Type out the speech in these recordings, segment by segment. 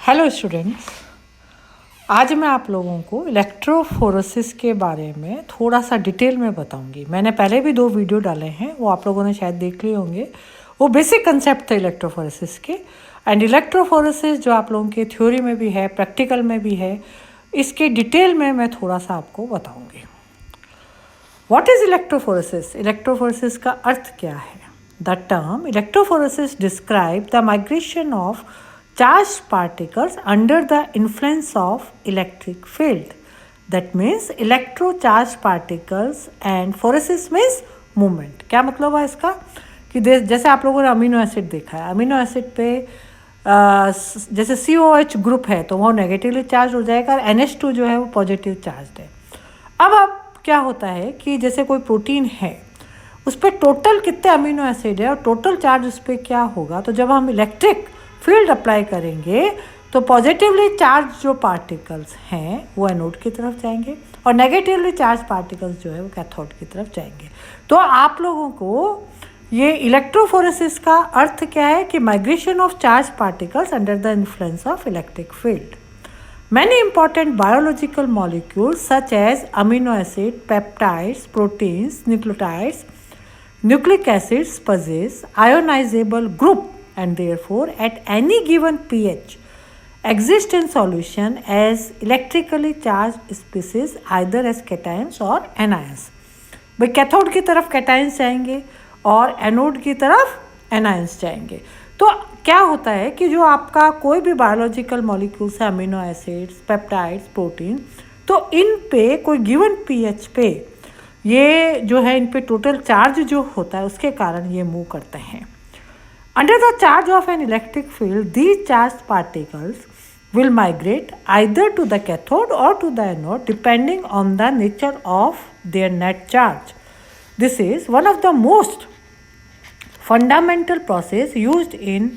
Hello students, आज मैं आप लोगों को इलेक्ट्रोफोरेसिस के बारे में थोड़ा सा डिटेल में बताऊंगी। मैंने पहले भी 2 वीडियो डाले हैं, वो आप लोगों ने शायद देख लिए होंगे। वो बेसिक कंसेप्ट थे इलेक्ट्रोफोरेसिस के। एंड इलेक्ट्रोफोरेसिस जो आप लोगों के थ्योरी में भी है, प्रैक्टिकल में भी है, इसके डिटेल में मैं थोड़ा सा आपको बताऊँगी। What is electrophoresis? इलेक्ट्रोफोरेसिस का अर्थ क्या है? The term electrophoresis describe the migration of charged particles under the influence of electric field. That means electrocharged particles and phoresis means movement. क्या मतलब है इसका कि जैसे आप लोगों ने अमीनो एसिड देखा है, अमीनो एसिड पे जैसे COH ग्रुप है तो वो नेगेटिवली चार्ज हो जाएगा और NH2 जो है वो पॉजिटिव चार्ज है। अब क्या होता है कि जैसे कोई प्रोटीन है, उस पर टोटल कितने अमीनो एसिड है और टोटल चार्ज उस पर क्या होगा, तो जब हम इलेक्ट्रिक फील्ड अप्लाई करेंगे तो पॉजिटिवली चार्ज जो पार्टिकल्स हैं वो एनोड की तरफ जाएंगे और नेगेटिवली चार्ज पार्टिकल्स जो है वो कैथोड की तरफ जाएंगे। तो आप लोगों को ये इलेक्ट्रोफोरेसिस का अर्थ क्या है कि migration of charge particles under the influence of electric field. Many important biological molecules such as amino acid, peptides, proteins, nucleotides, nucleic acids possess ionizable group and therefore at any given pH exist in solution as electrically charged species either as cations or anions। भाई cathode की तरफ cations जाएंगे और anode की तरफ anions जाएंगे। तो क्या होता है कि जो आपका कोई भी बायोलॉजिकल मॉलिक्यूल्स है, अमीनो एसिड्स, पेप्टाइड्स, प्रोटीन, तो इन पे कोई गिवन पीएच पे ये जो है इन पे टोटल चार्ज जो होता है उसके कारण ये मूव करते हैं। Under the charge of an electric field these charge particles will migrate either to the cathode or to the anode depending on the nature of their net charge. This is one of the most fundamental process used in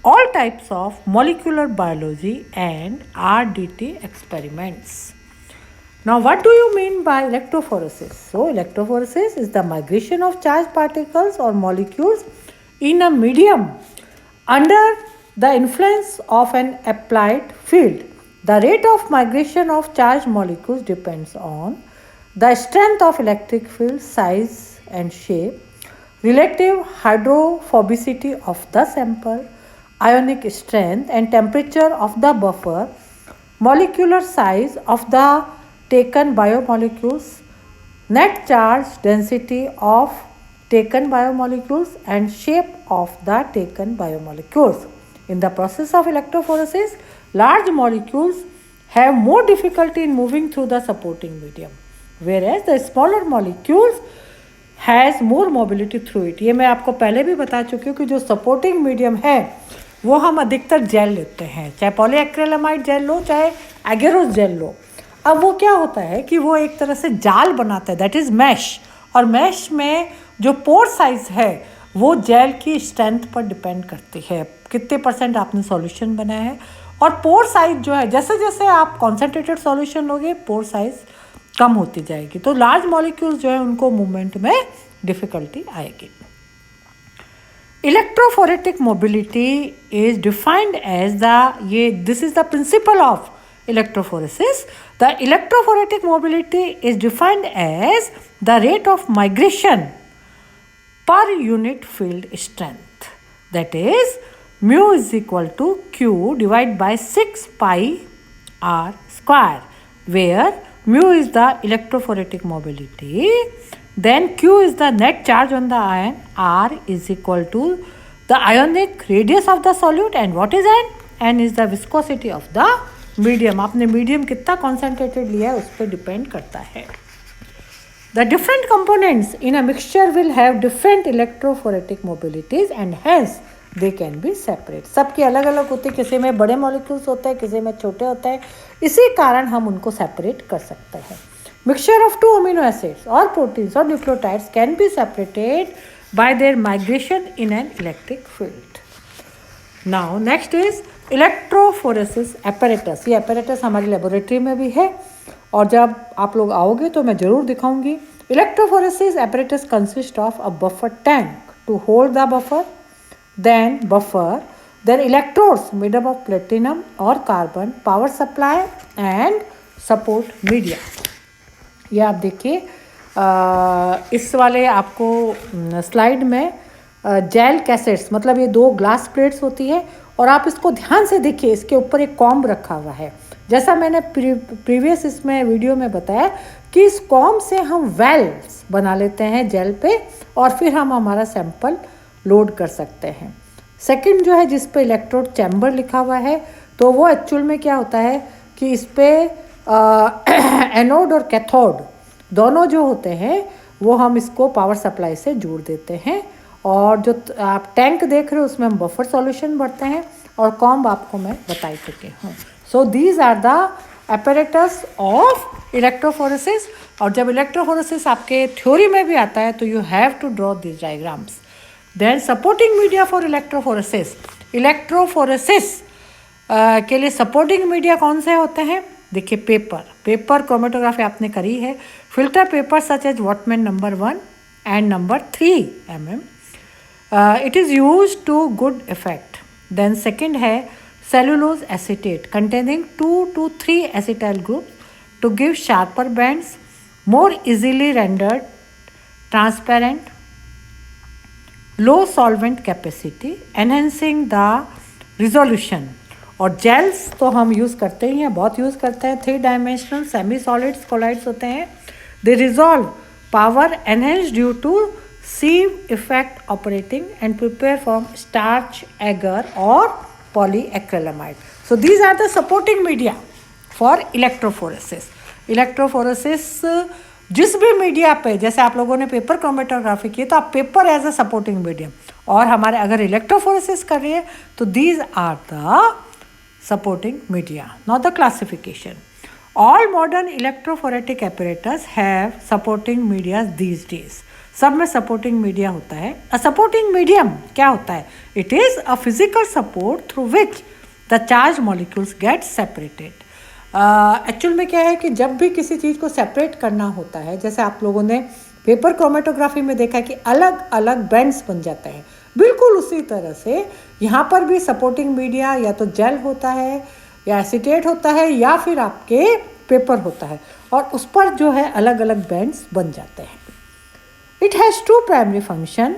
all types of molecular biology and RDT experiments. Now, what do you mean by electrophoresis? So, electrophoresis is the migration of charged particles or molecules in a medium under the influence of an applied field. The rate of migration of charged molecules depends on the strength of electric field, size and shape, relative hydrophobicity of the sample, ionic strength and temperature of the buffer, molecular size of the taken biomolecules, net charge density of taken biomolecules and shape of the taken biomolecules. In the process of electrophoresis, large molecules have more difficulty in moving through the supporting medium, whereas the smaller molecules has more mobility through it. ये मैं आपको पहले भी बता चुकी हूँ कि जो सपोर्टिंग मीडियम है वो हम अधिकतर जेल लेते हैं, चाहे पॉलीएक्रिलामाइड जेल लो चाहे एगेरोस जेल लो। अब वो क्या होता है कि वो एक तरह से जाल बनाता है, दैट इज़ मैश, और मैश में जो पोर साइज है वो जेल की स्ट्रेंथ पर डिपेंड करती है, कितने % आपने सॉल्यूशन बनाया है। और पोर साइज जो है, जैसे जैसे आप कॉन्सेंट्रेटेड सॉल्यूशन लोगे पोर साइज कम होती जाएगी, तो लार्ज मॉलिक्यूल्स जो है उनको मूवमेंट में डिफिकल्टी आएगी। Electrophoretic mobility is defined as this is the principle of electrophoresis. The electrophoretic mobility is defined as the rate of migration per unit field strength. That is, mu is equal to Q divided by 6 pi r square, where mu is the electrophoretic mobility, then Q is the net charge on the ion, R is equal to the ionic radius of the solute, and what is N? N is the viscosity of the medium. आपने medium कितना concentrated लिया है उस पर depend करता है। The different components in a mixture will have different electrophoretic mobilities and hence they can be separate. सबके अलग अलग होते हैं, किसी में बड़े मॉलिक्यूल्स होते हैं, किसी में छोटे होते हैं, इसी कारण हम उनको सेपरेट कर सकते हैं। मिक्सचर ऑफ 2 अमीनो एसिड्स और प्रोटीन्स और nucleotides can be separated by there migration in an electric field. Now next is electrophoresis apparatus. ये एपरेटस हमारी लेबोरेटरी में भी है और जब आप लोग आओगे तो मैं ज़रूर दिखाऊंगी। Electrophoresis apparatus consist of a buffer tank to hold the buffer, then buffer then electrodes made up of platinum और carbon, power supply and support media. ये आप देखिए इस वाले आपको स्लाइड में जेल कैसेट्स, मतलब ये 2 ग्लास प्लेट्स होती है और आप इसको ध्यान से देखिए, इसके ऊपर एक कॉम्ब रखा हुआ है। जैसा मैंने प्रीवियस इसमें वीडियो में बताया कि इस कॉम्ब से हम वेल्स बना लेते हैं जेल पे और फिर हम हमारा सैंपल लोड कर सकते हैं। सेकंड जो है जिस पे इलेक्ट्रोड चैम्बर लिखा हुआ है, तो वो एक्चुअल में क्या होता है कि इस पे एनोड और कैथोड दोनों जो होते हैं वो हम इसको पावर सप्लाई से जोड़ देते हैं। और जो आप टैंक देख रहे हो उसमें हम बफर सॉल्यूशन भरते हैं और कॉम्ब आपको मैं बता ही चुकी हूँ। So these are the apparatus of electrophoresis. और जब इलेक्ट्रोफोरेसिस आपके थ्योरी में भी आता है तो you have to draw this diagrams. Then supporting media for electrophoresis. Electrophoresis के लिए सपोर्टिंग मीडिया कौन से होते हैं? देखिए पेपर क्रोमेटोग्राफी आपने करी है। Filter paper such as Whatman number 1 and number 3 mm। It is use to good effect. Then second है cellulose acetate containing 2 to 3 acetyl groups to give sharper bands, more easily rendered transparent, low solvent capacity, enhancing the resolution। और gels तो हम use करते ही हैं, बहुत use करते हैं। 3 dimensional semi solids colloids होते हैं। They resolve power enhance due to sieve effect operating and prepare from starch, agar or polyacrylamide. So these are the supporting media for electrophoresis. Electrophoresis जिस भी media पे, जैसे आप लोगों ने पेपर क्रोमेटोग्राफी की तो आप paper as a supporting medium, और हमारे अगर इलेक्ट्रोफोरेसिस कर रही है तो these are the supporting media. Not the classification. All modern electrophoretic apparatus have supporting media these days। सब में सपोर्टिंग मीडिया होता है। अ सपोर्टिंग मीडियम क्या होता है? It is a physical support through which the charge molecules get separated. Actual में क्या है कि जब भी किसी चीज़ को सेपरेट करना होता है, जैसे आप लोगों ने पेपर क्रोमेटोग्राफी में देखा कि अलग अलग बैंड्स बन जाते हैं, बिल्कुल उसी तरह से यहाँ पर भी सपोर्टिंग मीडिया या तो जेल होता है या एसीटेट होता है या फिर आपके पेपर होता है, और उस पर जो है अलग अलग बैंड्स बन जाते हैं। It has 2 primary function.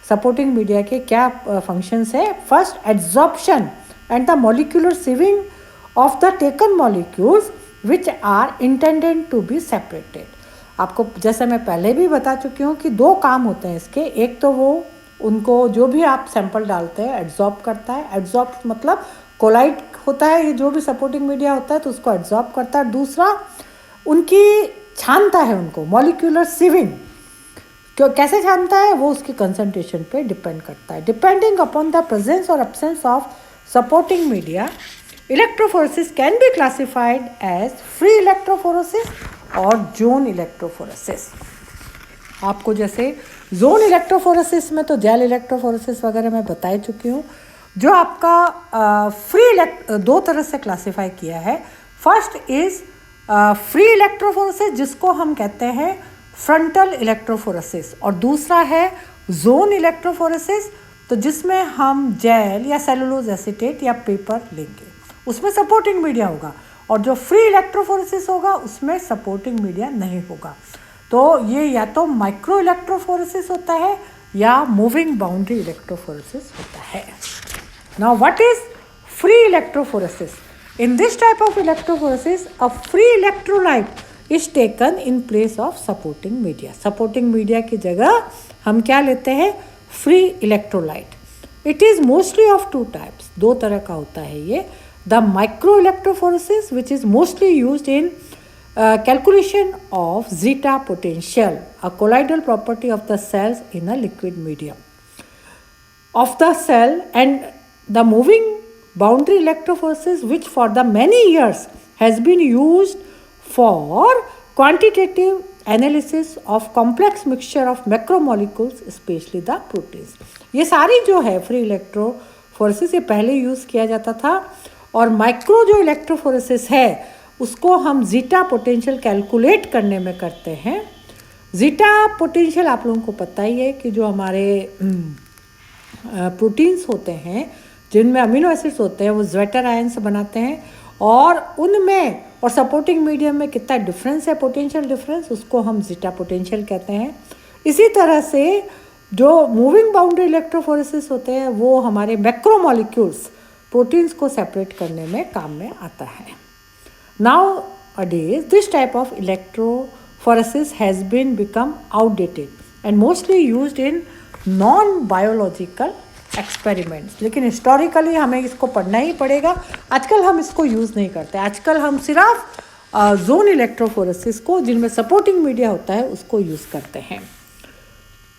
Supporting media के क्या फंक्शंस है? First, adsorption and the molecular sieving of the taken molecules which are intended to be separated. आपको जैसे मैं पहले भी बता चुकी हूँ कि 2 काम होते हैं इसके। एक तो वो उनको जो भी आप सैंपल डालते हैं एड्जॉर्ब करता है। एड्जॉर्ब मतलब कोलाइड होता है, ये जो भी सपोर्टिंग मीडिया होता है तो उसको एड्जॉर्ब करता है। दूसरा, उनकी छानता है उनको, मॉलिक्यूलर सिविंग। क्यों कैसे छानता है? वो उसकी कंसंट्रेशन पे डिपेंड करता है। डिपेंडिंग अपॉन द प्रेजेंस और absence of supporting media, electrophoresis can be classified as free electrophoresis और जोन इलेक्ट्रोफोरेसिस। आपको जैसे जोन इलेक्ट्रोफोरेसिस में तो जेल इलेक्ट्रोफोरेसिस वगैरह मैं बता ही चुकी हूँ। जो आपका फ्री 2 तरह से क्लासिफाई किया है। फर्स्ट इज फ्री इलेक्ट्रोफोरेसिस, जिसको हम कहते हैं फ्रंटल इलेक्ट्रोफोरेसिस, और दूसरा है जोन इलेक्ट्रोफोरेसिस, तो जिसमें हम जेल या सेलुलोज एसीटेट या पेपर लेंगे, उसमें सपोर्टिंग मीडिया होगा। और जो फ्री इलेक्ट्रोफोरेसिस होगा उसमें सपोर्टिंग मीडिया नहीं होगा। तो ये या तो माइक्रो इलेक्ट्रोफोरेसिस होता है या मूविंग बाउंड्री इलेक्ट्रोफोरेसिस होता है। Now what is free electrophoresis? In this type of electrophoresis a free electrolyte is taken in place of supporting media. Supporting media की जगह हम क्या लेते हैं? Free electrolyte. It is mostly of 2 types. 2 तरह का होता है ये। The micro electrophoresis which is mostly used in calculation of zeta potential, a colloidal property of the cells in a liquid medium of the cell, and the moving boundary electrophoresis, which for the many years has been used for quantitative analysis of complex mixture of macromolecules, especially the proteins। ये सारी जो है free electrophoresis ये पहले use किया जाता था, और माइक्रो जो इलेक्ट्रोफोरेसिस है उसको हम जीटा पोटेंशियल कैलकुलेट करने में करते हैं। जीटा पोटेंशियल आप लोगों को पता ही है कि जो हमारे प्रोटीन्स होते हैं जिनमें अमीनो एसिड्स होते हैं वो ज्वेटर आयन से बनाते हैं, और उनमें और सपोर्टिंग मीडियम में कितना डिफरेंस है, पोटेंशियल डिफरेंस, उसको हम जीटा पोटेंशियल कहते हैं। इसी तरह से जो मूविंग बाउंड्री इलेक्ट्रोफोरेसिस होते हैं वो हमारे मैक्रोमोलिक्यूल्स प्रोटीन्स को सेपरेट करने में काम में आता है। Nowadays this type of electrophoresis has been become outdated and mostly used in non biological experiments, लेकिन हिस्टोरिकली हमें इसको पढ़ना ही पड़ेगा। आजकल हम इसको यूज़ नहीं करते, आजकल हम सिर्फ जोन इलेक्ट्रोफोरेसिस को, जिनमें सपोर्टिंग मीडिया होता है, उसको यूज़ करते हैं।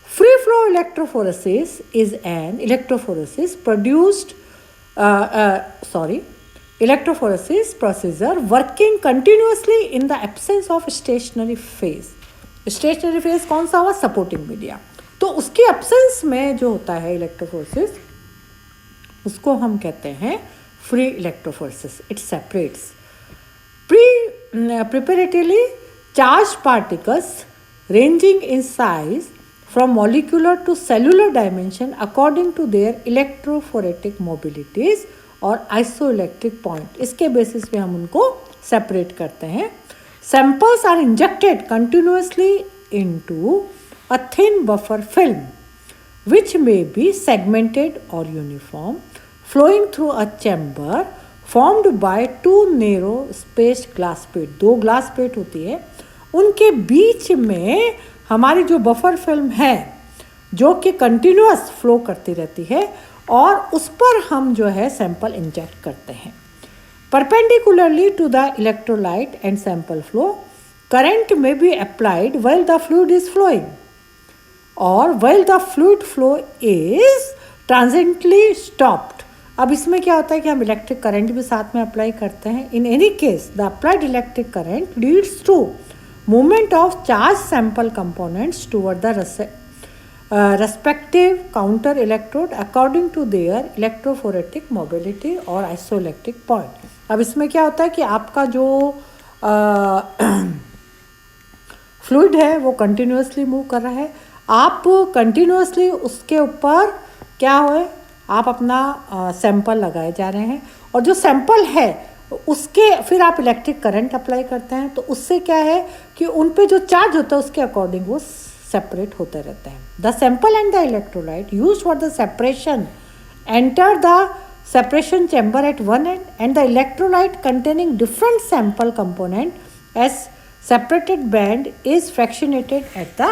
Free flow electrophoresis is an electrophoresis electrophoresis procedure working continuously in the absence of stationary phase. Stationary phase कौन सा हुआ? Supporting media. तो उसके एब्सेंस में जो होता है इलेक्ट्रोफोरेसिस, उसको हम कहते हैं free electrophoresis. It separates preparatory charged particles ranging in size from molecular to cellular dimension according to their electrophoretic mobilities और isoelectric point। इसके बेसिस पे हम उनको सेपरेट करते हैं। Samples are injected continuously into a thin buffer film which may be segmented or uniform, flowing through a chamber formed by two narrow spaced glass plate। दो glass plate होती है, उनके बीच में हमारी जो बफर फिल्म है जो कि कंटिन्यूअस फ्लो करती रहती है, और उस पर हम जो है सैंपल इंजेक्ट करते हैं। Perpendicularly to the electrolyte and sample flow, current में be applied while the fluid is flowing or while the fluid flow is transiently stopped। अब इसमें क्या होता है कि हम इलेक्ट्रिक करंट भी साथ में अप्लाई करते हैं। In any case the applied electric current leads to movement of charge sample components toward the respective counter electrode according to their electrophoretic mobility और आइसोइलेक्ट्रिक पॉइंट। अब इसमें क्या होता है कि आपका जो फ्लूइड है वो कंटिन्यूसली मूव कर रहा है, आप कंटिन्यूसली उसके ऊपर क्या हो, आप अपना सैंपल लगाए जा रहे हैं, और जो सैंपल है उसके फिर आप इलेक्ट्रिक करंट अप्लाई करते हैं। तो उससे क्या है कि उन पे जो चार्ज होता है उसके अकॉर्डिंग वो सेपरेट होते रहते हैं। The sample and the electrolyte use for the separation enter the separation chamber at one end and the electrolyte containing different sample component as separated band is fractionated at the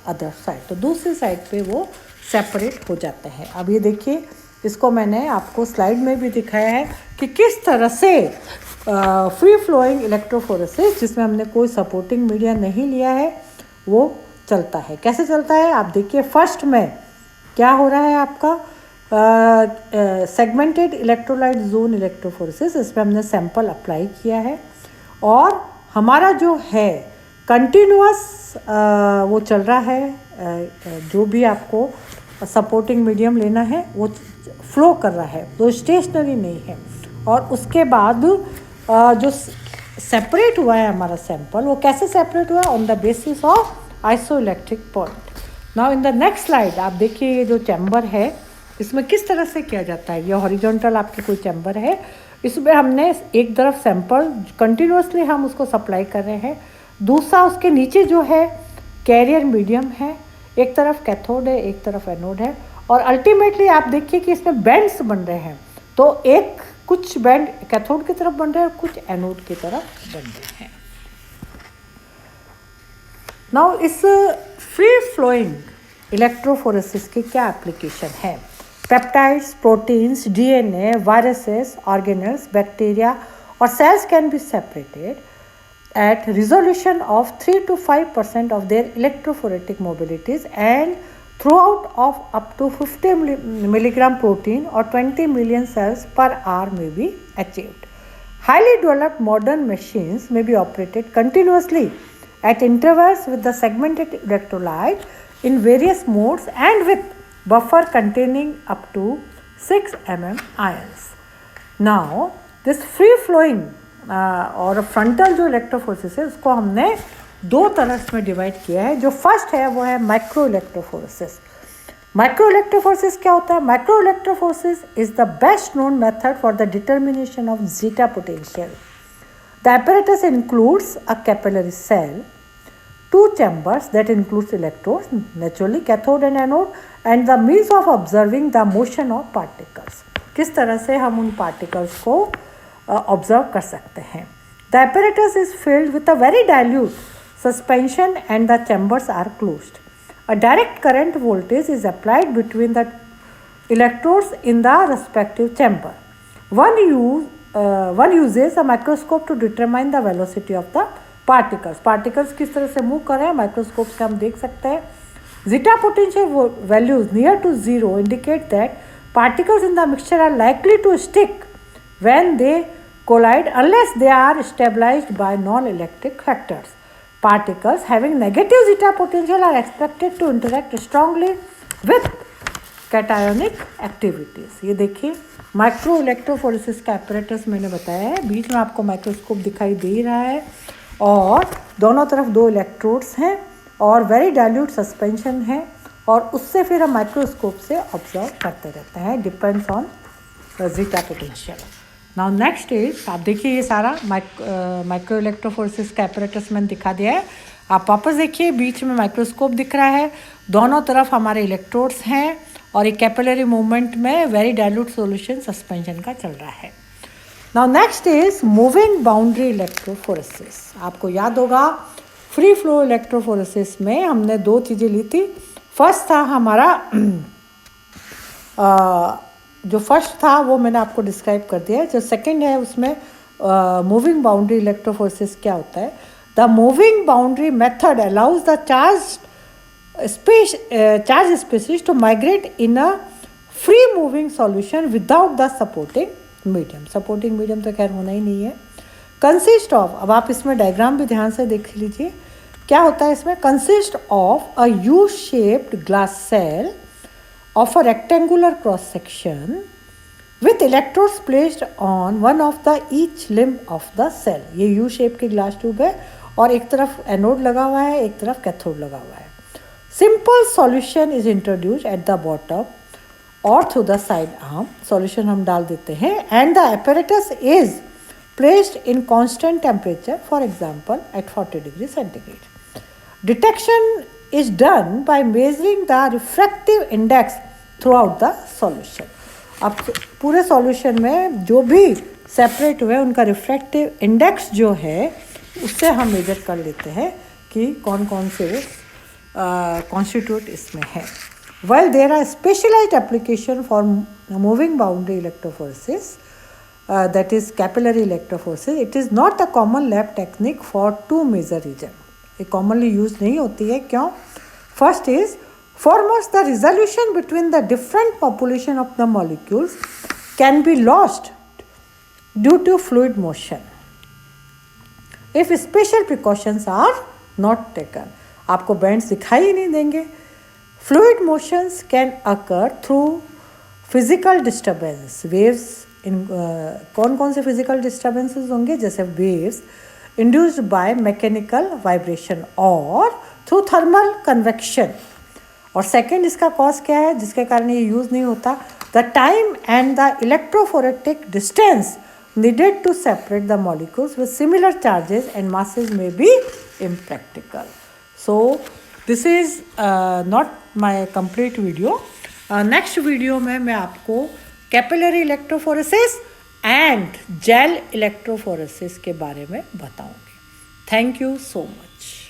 other side. तो दूसरी side पे वो separate हो जाते हैं। अब ये देखिए, इसको मैंने आपको स्लाइड में भी दिखाया है कि किस तरह से फ्री फ्लोइंग इलेक्ट्रोफोरेसिस, जिसमें हमने कोई सपोर्टिंग मीडिया नहीं लिया है, वो चलता है। कैसे चलता है आप देखिए। फर्स्ट में क्या हो रहा है आपका सेगमेंटेड इलेक्ट्रोलाइट जोन इलेक्ट्रोफोरेसिस, इसमें हमने सैंपल अप्लाई किया है, और हमारा जो है कंटिन्यूअस वो चल रहा है। जो भी आपको सपोर्टिंग मीडियम लेना है वो फ्लो कर रहा है, वो स्टेशनरी नहीं है। और उसके बाद जो सेपरेट हुआ है हमारा सैंपल, वो कैसे सेपरेट हुआ है? On the basis of isoelectric point. Now in the next slide आप देखिए, ये जो चैम्बर है इसमें किस तरह से किया जाता है। ये हॉरिजॉन्टल आपकी कोई चैम्बर है, इसमें हमने एक तरफ सैंपल कंटिन्यूसली हम उसको सप्लाई कर रहे हैं, दूसरा उसके नीचे जो है कैरियर मीडियम है, एक तरफ कैथोड है एक तरफ एनोड है, और अल्टीमेटली आप देखिए कि इसमें बैंड्स बन रहे हैं। तो एक कुछ बैंड कैथोड की तरफ बन रहे हैं और कुछ एनोड की तरफ बन रहे हैं। नाउ इस फ्री फ्लोइंग इलेक्ट्रोफोरेसिस की क्या एप्लीकेशन है? Peptides, proteins, DNA, viruses, organelles, bacteria और cells can be separated at resolution of 3 to 5% of their electrophoretic mobilities, and throughout of up to 50 milligram protein or 20 million cells per hour may be achieved. Highly developed modern machines may be operated continuously at intervals with the segmented electrolyte in various modes and with buffer containing up to 6 mm ions. Now this free flowing और frontal जो electrophoresis है उसको हमने दो तरह में divide किया है। जो फर्स्ट है वो है माइक्रो इलेक्ट्रोफोरेसिस। माइक्रो इलेक्ट्रोफोरेसिस क्या होता है? Micro electrophoresis is the best known method for the determination of zeta potential. The apparatus includes a capillary cell, two chambers that includes electrodes, naturally cathode and anode, and the means of observing the motion of particles. किस तरह से हम उन particles को observe कर सकते हैं? The apparatus is filled with a very dilute suspension and the chambers are closed. A direct current voltage is applied between the electrodes in the respective chamber. One uses a microscope to determine the velocity of the particles. Particles किस तरह से move कर रहे हैं microscope से हम देख सकते हैं. Zeta potential values near to zero indicate that particles in the mixture are likely to stick when they collide unless they are stabilized by non-electric factors. Particles having negative zeta potential are expected to interact strongly with cationic activities. ये देखिए micro electrophoresis का apparatus मैंने बताया है. बीच में आपको microscope दिखाई दे रहा है और दोनों तरफ दो इलेक्ट्रोड्स हैं और वेरी डाइल्यूट सस्पेंशन है और उससे फिर हम माइक्रोस्कोप से ऑब्जर्व करते रहते हैं. Depends on zeta potential. Now next is आप देखिए ये सारा माइक्रो इलेक्ट्रोफोरेसिस का apparatus मैंने दिखा दिया है. आप वापस देखिए बीच में माइक्रोस्कोप दिख रहा है, दोनों तरफ हमारे इलेक्ट्रोड्स हैं और एक कैपिलरी मूवमेंट में वेरी डाइल्यूट सॉल्यूशन सस्पेंशन का चल रहा है. Now next is moving boundary electrophoresis. आपको याद होगा फ्री फ्लो इलेक्ट्रोफोरेसिस में हमने दो चीज़ें ली थी. फर्स्ट था हमारा जो फर्स्ट था वो मैंने आपको डिस्क्राइब कर दिया है. जो सेकंड है उसमें मूविंग बाउंड्री इलेक्ट्रोफोरेसिस क्या होता है. The moving boundary method allows the charge species to migrate in a free moving solution without the supporting medium. Supporting medium तो खैर होना ही नहीं है. Consist of, अब आप इसमें डायग्राम भी ध्यान से देख लीजिए क्या होता है इसमें. Consist of a U-shaped glass cell of a rectangular cross section with electrodes placed on one of the each limb of the cell. ये U-shape की ग्लास ट्यूब है और एक तरफ एनोड लगा हुआ है एक तरफ कैथोड लगा हुआ है. Simple solution is introduced at the bottom or through the side arm. Solution हम डाल देते हैं and the apparatus is placed in constant temperature, for example at 40 degrees centigrade. Detection is done by measuring the refractive index throughout the solution. अब पूरे solution में जो भी separate हुए उनका refractive index जो है उससे हम measure कर लेते हैं कि कौन कौन से वो constitute इसमें है. While there are specialized application for moving boundary electrophoresis, that is capillary electrophoresis, it is not a common lab technique for two major reasons. ये commonly used नहीं होती है. क्यों? First is foremost the resolution between the different population of the molecules can be lost due to fluid motion if special precautions are not taken. आपको bands दिखाई ही नहीं देंगे. Fluid motions can occur through physical disturbance. Waves in कौन कौन से physical disturbances होंगे जैसे waves induced by mechanical vibration और थ्रू थर्मल कन्वेक्शन. और सेकंड इसका कॉज क्या है जिसके कारण ये यूज़ नहीं होता. The time and the electrophoretic distance needed to separate the molecules with similar charges and masses may be impractical. So this is not my complete video. Next video में मैं आपको capillary electrophoresis and gel electrophoresis के बारे में बताऊंगी. Thank you so much.